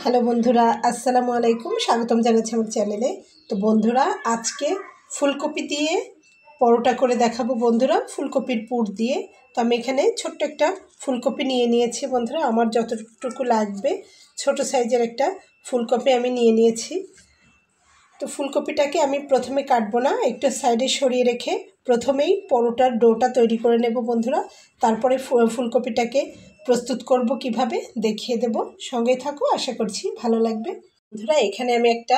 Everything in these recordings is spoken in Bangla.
হ্যালো বন্ধুরা, আসসালামু আলাইকুম। স্বাগতম জানাচ্ছি আমার চ্যানেলে। তো বন্ধুরা, আজকে ফুলকপি দিয়ে পরোটা করে দেখাবো বন্ধুরা, ফুলকপির পুর দিয়ে। তো আমি এখানে ছোট্ট একটা ফুলকপি নিয়ে নিয়েছি বন্ধুরা। আমার যতটুকু লাগবে ছোট সাইজের একটা ফুলকপি আমি নিয়ে নিয়েছি। তো ফুলকপিটাকে আমি প্রথমে কাটবো না, একটু সাইডে সরিয়ে রেখে প্রথমেই পরোটার ডোটা তৈরি করে নেব বন্ধুরা। তারপরে ফুলকপিটাকে প্রস্তুত করব কিভাবে দেখিয়ে দেব। সঙ্গে থাকো, আশা করছি ভালো লাগবে বন্ধুরা। এখানে আমি একটা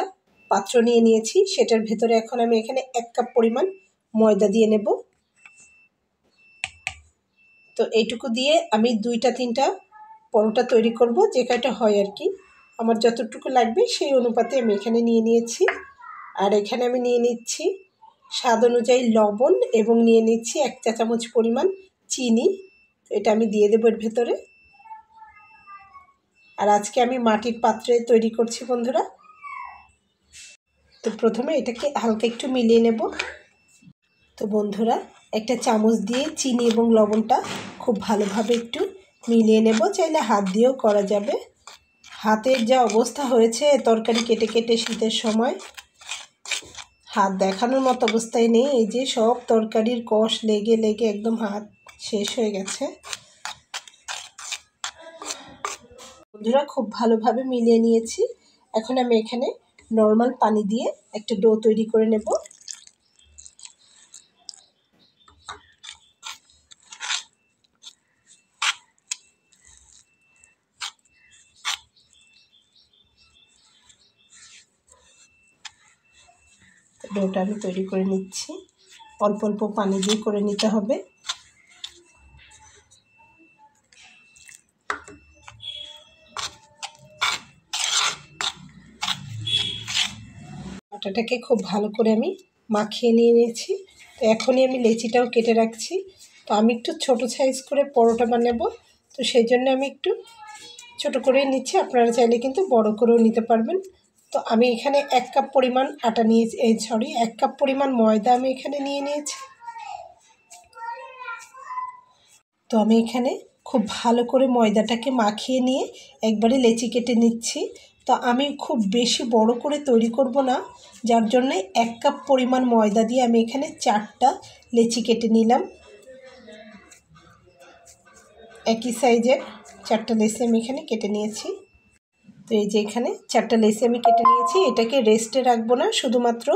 পাত্র নিয়ে নিয়েছি, সেটার ভেতরে এখন আমি এখানে 1 কাপ পরিমাণ ময়দা দিয়ে নেব। তো এইটুকু দিয়ে আমি 2-3টা পরোটা তৈরি করব, যে কয়টা হয় আর কি। আমার যতটুকু লাগবে সেই অনুপাতে আমি এখানে নিয়ে নিয়েছি। আর এখানে আমি নিয়ে নিচ্ছি স্বাদ অনুযায়ী লবণ এবং নিয়ে নিচ্ছি 1 চা চামচ পরিমাণ চিনি। এটা আমি দিয়ে দেবো এর ভেতরে। আর আজকে আমি মাটির পাত্রে তৈরি করছি বন্ধুরা। তো প্রথমে এটাকে হালকা একটু মিলিয়ে নেব। তো বন্ধুরা, একটা চামচ দিয়ে চিনি এবং লবণটা খুব ভালোভাবে একটু মিলিয়ে নেব। চাইলে হাত দিয়েও করা যাবে। হাতের যা অবস্থা হয়েছে তরকারি কেটে কেটে শীতের সময়, হাত দেখানোর মতো অবস্থায় নেই। এই যে সব তরকারির কষ লেগে লেগে একদম হাত শেষ হয়ে গেছে বন্ধুরা। খুব ভালোভাবে মিলিয়ে নিয়েছি। এখন আমি এখানে নর্মাল পানি দিয়ে একটা ডো তৈরি করে নেব। ডোটা আমি তৈরি করে নিচ্ছি। অল্প অল্প পানি দিয়ে করে নিতে হবে। আটাটাকে খুব ভালো করে আমি মাখিয়ে নিয়ে নিয়েছি। তো এখনই আমি লেচিটাও কেটে রাখছি। তো আমি একটু ছোট সাইজ করে পরোটা বানাবো, তো সেই জন্য আমি একটু ছোট করে নিচ্ছি। আপনারা চাইলে কিন্তু বড় করেও নিতে পারবেন। তো আমি এখানে 1 কাপ পরিমাণ আটা নিয়েছি, 1 কাপ পরিমাণ ময়দা আমি এখানে নিয়ে নিয়েছি। তো আমি এখানে খুব ভালো করে ময়দাটাকে মাখিয়ে নিয়ে একবারে লেচি কেটে নিচ্ছি। তো আমি খুব বেশি বড় করে তৈরি করব না, যার জন্যে 1 কাপ পরিমাণ ময়দা দিয়ে আমি এখানে 4টা লেচি কেটে নিলাম। একই সাইজের 4টা লেচি আমি এখানে কেটে নিয়েছি। তো এই যে এখানে 4টা লেচি আমি কেটে নিয়েছি। এটাকে রেস্টে রাখবো না, শুধুমাত্র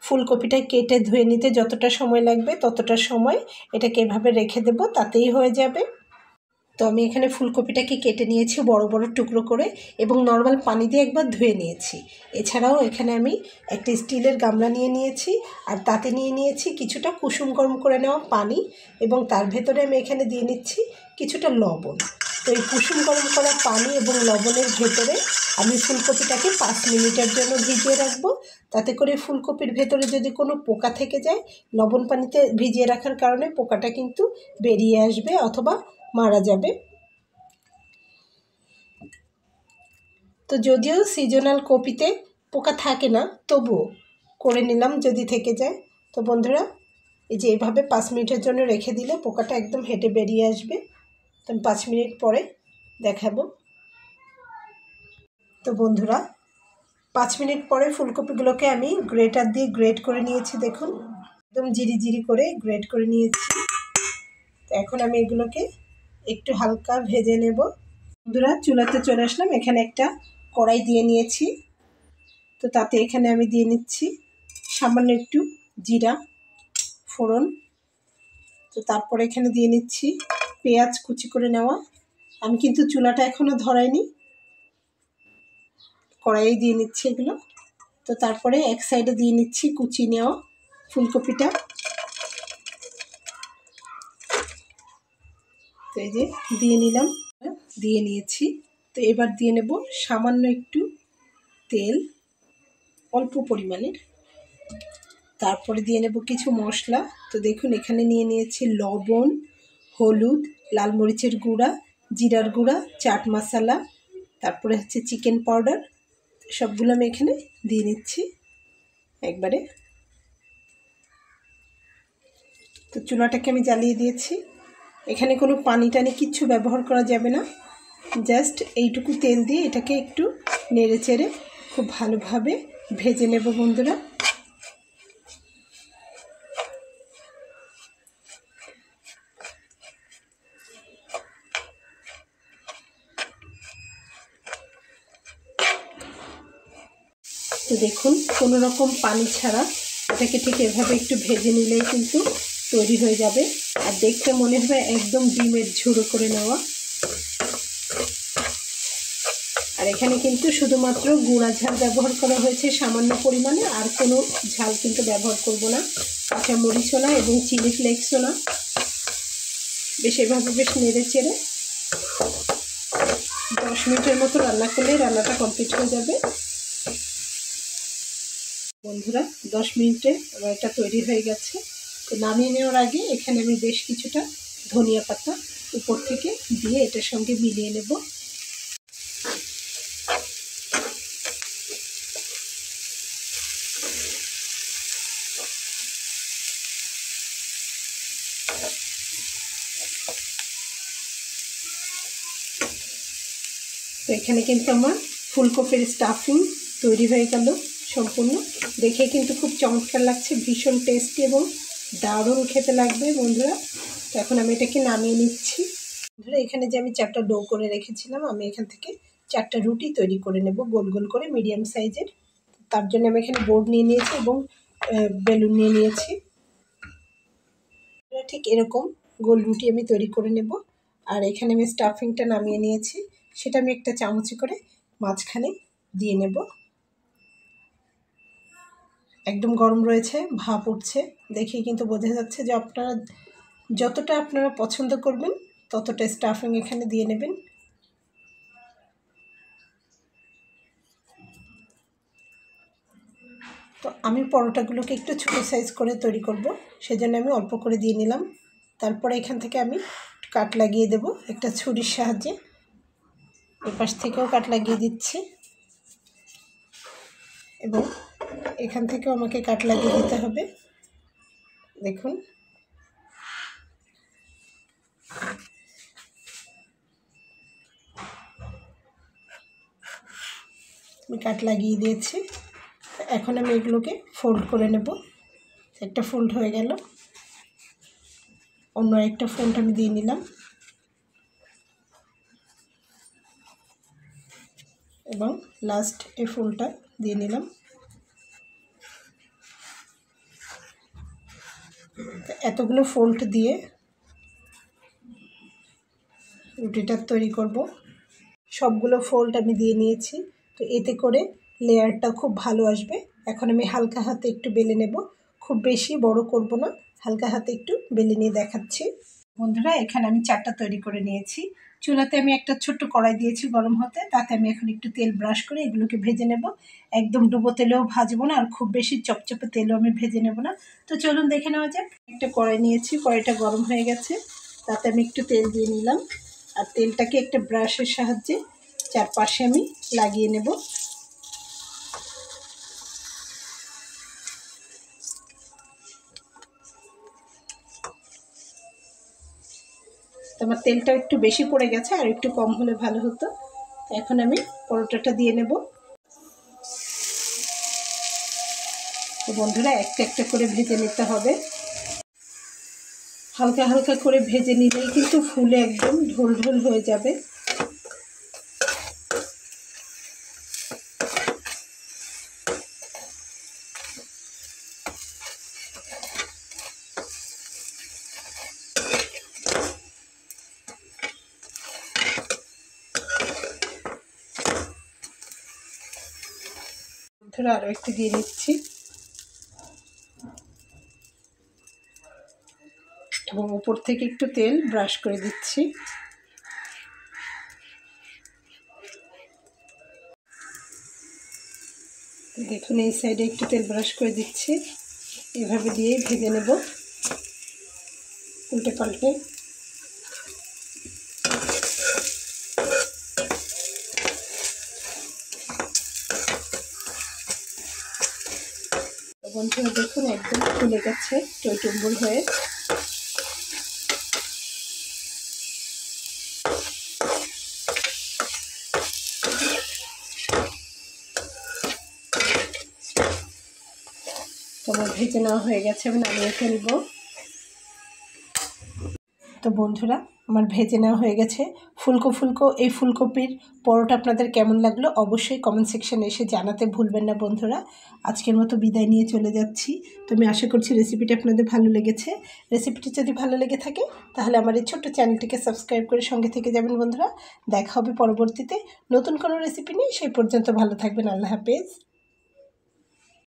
ফুলকপিটা কেটে ধুয়ে নিতে যতটা সময় লাগবে ততটা সময় এটাকে এভাবে রেখে দেব, তাতেই হয়ে যাবে। তো আমি এখানে ফুলকপিটাকে কেটে নিয়েছি বড় বড় টুকরো করে এবং নর্মাল পানি দিয়ে একবার ধুয়ে নিয়েছি। এছাড়াও এখানে আমি একটা স্টিলের গামলা নিয়ে নিয়েছি, আর তাতে নিয়ে নিয়েছি কিছুটা কুসুম গরম করে নেওয়া পানি, এবং তার ভেতরে আমি এখানে দিয়ে নিচ্ছি কিছুটা লবণ। তো এই কুসুম গরম করা পানি এবং লবণের ভেতরে আমি ফুলকপিটাকে 5 মিনিটের জন্য ভিজিয়ে রাখবো। তাতে করে ফুলকপির ভেতরে যদি কোনো পোকা থেকে যায়, লবণ পানিতে ভিজিয়ে রাখার কারণে পোকাটা কিন্তু বেরিয়ে আসবে অথবা মারা যাবে। তো যদিও সিজনাল কপিতে পোকা থাকে না, তবুও করে নিলাম যদি থেকে যায়। তো বন্ধুরা, এই যে এইভাবে 5 মিনিটের জন্য রেখে দিলে পোকাটা একদম হেঁটে বেরিয়ে আসবে। তো আমি 5 মিনিট পরে দেখাবো। তো বন্ধুরা, 5 মিনিট পরে ফুলকপিগুলোকে আমি গ্রেটার দিয়ে গ্রেট করে নিয়েছি। দেখুন, একদম জিরি জিরি করে গ্রেট করে নিয়েছি। তো এখন আমি এগুলোকে একটু হালকা ভেজে নেব। বন্ধুরা, চুলাতে চলে আসলাম। এখানে একটা কড়াই দিয়ে নিয়েছি। তো তাতে এখানে আমি দিয়ে নিচ্ছি সামান্য একটু জিরা ফোড়ন। তো তারপরে এখানে দিয়ে নিচ্ছি পেঁয়াজ কুচি করে নেওয়া। আমি কিন্তু চুলাটা এখনও ধরাইনি, কড়াইয়ে দিয়ে নিচ্ছি এগুলো। তো তারপরে এক সাইডে দিয়ে নিচ্ছি কুচি নেওয়া ফুলকপিটা। তো এই যে দিয়ে নিলাম, দিয়ে নিয়েছি। তো এবার দিয়ে নেব সামান্য একটু তেল, অল্প পরিমাণের। তারপরে দিয়ে নেব কিছু মশলা। তো দেখুন, এখানে নিয়ে নিয়েছি লবণ, হলুদ, লাল মরিচের গুঁড়া, জিরার গুঁড়া, চাট মশলা, তারপরে হচ্ছে চিকেন পাউডার। সবগুলো আমি এখানে দিয়ে নিচ্ছি একবারে। তো চুলাটাকে আমি জ্বালিয়ে দিয়েছি। এখানে কোনো পানি টানি কিচ্ছু ব্যবহার করা যাবে না। জাস্ট এইটুকু তেল দিয়ে এটাকে একটু নেড়ে চেড়ে খুব ভালোভাবে ভেজে নেব বন্ধুরা। তো দেখুন কোনো রকম পানি ছাড়া এটাকে ঠিক এভাবে একটু ভেজে নিলেই কিন্তু তৈরি হয়ে যাবে। আর দেখতে মনে হবে একদম ডিমের ঝুড়ো করে নেওয়া। আর এখানে কিন্তু শুধুমাত্র গুঁড়া ঝাল ব্যবহার করা হয়েছে সামান্য পরিমাণে, আর কোনো ঝাল কিন্তু ব্যবহার করব না, কাঁচা মরিচও না এবং চিলি ফ্লেক্সও না। এভাবে বেশ নেড়ে চেড়ে 10 মিনিটের মতো রান্না করলে রান্নাটা কমপ্লিট হয়ে যাবে বন্ধুরা। 10 মিনিটে আমার এটা তৈরি হয়ে গেছে। তো নামিয়ে নেওয়ার আগে এখানে আমি বেশ কিছুটা ধনিয়া পাতা উপর থেকে দিয়ে এটার সঙ্গে মিলিয়ে নেব। তো এখানে কিন্তু আমার ফুলকপির স্টাফিং তৈরি হয়ে গেল সম্পূর্ণ। দেখে কিন্তু খুব চমৎকার লাগছে, ভীষণ টেস্টি এবং দারুণ খেতে লাগবে বন্ধুরা। তো এখন আমি এটাকে নামিয়ে নিচ্ছি বন্ধুরা। এখানে যে আমি 4টা ডো করে রেখেছিলাম, আমি এখান থেকে 4টা রুটি তৈরি করে নেব গোল গোল করে মিডিয়াম সাইজের। তার জন্য আমি এখানে বোর্ড নিয়ে নিয়েছি এবং বেলুন নিয়ে নিয়েছি। ঠিক এরকম গোল রুটি আমি তৈরি করে নেব। আর এখানে আমি স্টাফিংটা নামিয়ে নিয়েছি, সেটা আমি একটা চামচে করে মাঝখানে দিয়ে নেব। একদম গরম রয়েছে, ভাপ উঠছে, দেখেই কিন্তু বোঝা যাচ্ছে যে আপনারা যতটা পছন্দ করবেন ততটা স্টাফিং এখানে দিয়ে নেবেন। তো আমি পরোটাগুলোকে একটু ছোটো সাইজ করে তৈরি করব, সেজন্য আমি অল্প করে দিয়ে নিলাম। তারপরে এখান থেকে আমি কাট লাগিয়ে দেব একটা ছুরির সাহায্যে। এপাশ থেকেও কাট লাগিয়ে দিচ্ছি এবং এখান থেকেও আমাকে কাট লাগিয়ে দিতে হবে। দেখুন আমি কাট লাগিয়ে দিয়েছি। এখন আমি এগুলোকে ফোল্ড করে নেব। একটা ফোল্ড হয়ে গেল, অন্য একটা ফোল্ড আমি দিয়ে নিলাম এবং লাস্ট এই ফোল্ডটা দিয়ে নিলাম। এতগুলো ফোল্ড দিয়ে রুটিটা তৈরি করব। সবগুলো ফোল্ড আমি দিয়ে নিয়েছি। তো এতে করে লেয়ারটা খুব ভালো আসবে। এখন আমি হালকা হাতে একটু বেলে নেব, খুব বেশি বড় করব না, হালকা হাতে একটু বেলে নিয়ে দেখাচ্ছি বন্ধুরা। এখানে আমি 4টা তৈরি করে নিয়েছি। চুলাতে আমি একটা ছোট্ট কড়াই দিয়েছি গরম হতে, তাতে আমি এখন একটু তেল ব্রাশ করে এগুলোকে ভেজে নেব। একদম ডুবো তেলেও ভাজবো না, আর খুব বেশি চপচপে তেলও আমি ভেজে নেব না। তো চলুন দেখে নেওয়া যাক। একটা কড়াই নিয়েছি, কড়াইটা গরম হয়ে গেছে, তাতে আমি একটু তেল দিয়ে নিলাম। আর তেলটাকে একটা ব্রাশের সাহায্যে চারপাশে আমি লাগিয়ে নেব। তো আমার তেলটা একটু বেশি পড়ে গেছে, আর একটু কম হলে ভালো হতো। এখন আমি পরোটাটা দিয়ে নেব। তো বন্ধুরা একটা একটা করে ভেজে নিতে হবে, হালকা হালকা করে ভেজে নিলেই কিন্তু ফুলে একদম ঢোল ঢোল হয়ে যাবে। বন্ধুরা আরও একটু দিয়ে নিচ্ছি এবং উপর থেকে একটু তেল ব্রাশ করে দিচ্ছি। দেখুন এই সাইডে একটু তেল ব্রাশ করে দিচ্ছি, এভাবে দিয়ে ভেজে নেব উল্টে পাল্টে। বন্ধুরা দেখুন একদম ফুলে গেছে টইটুম্বুর হয়ে। তো আমার ভেজে নেওয়া হয়ে গেছে, আমি নামিয়ে ফেলবো। তো বন্ধুরা আমার ভেজে নেওয়া হয়ে গেছে ফুলকো ফুলকো এই ফুলকপির পরোটা আপনাদের কেমন লাগলো অবশ্যই কমেন্ট সেকশানে এসে জানাতে ভুলবেন না বন্ধুরা। আজকের মতো বিদায় নিয়ে চলে যাচ্ছি। তো আমি আশা করছি রেসিপিটা আপনাদের ভালো লেগেছে। রেসিপিটি যদি ভালো লেগে থাকে তাহলে আমার এই ছোট্ট চ্যানেলটিকে সাবস্ক্রাইব করে সঙ্গে থেকে যাবেন বন্ধুরা। দেখা হবে পরবর্তীতে নতুন কোনো রেসিপি নিয়ে, সেই পর্যন্ত ভালো থাকবেন। আল্লাহ হাফেজ।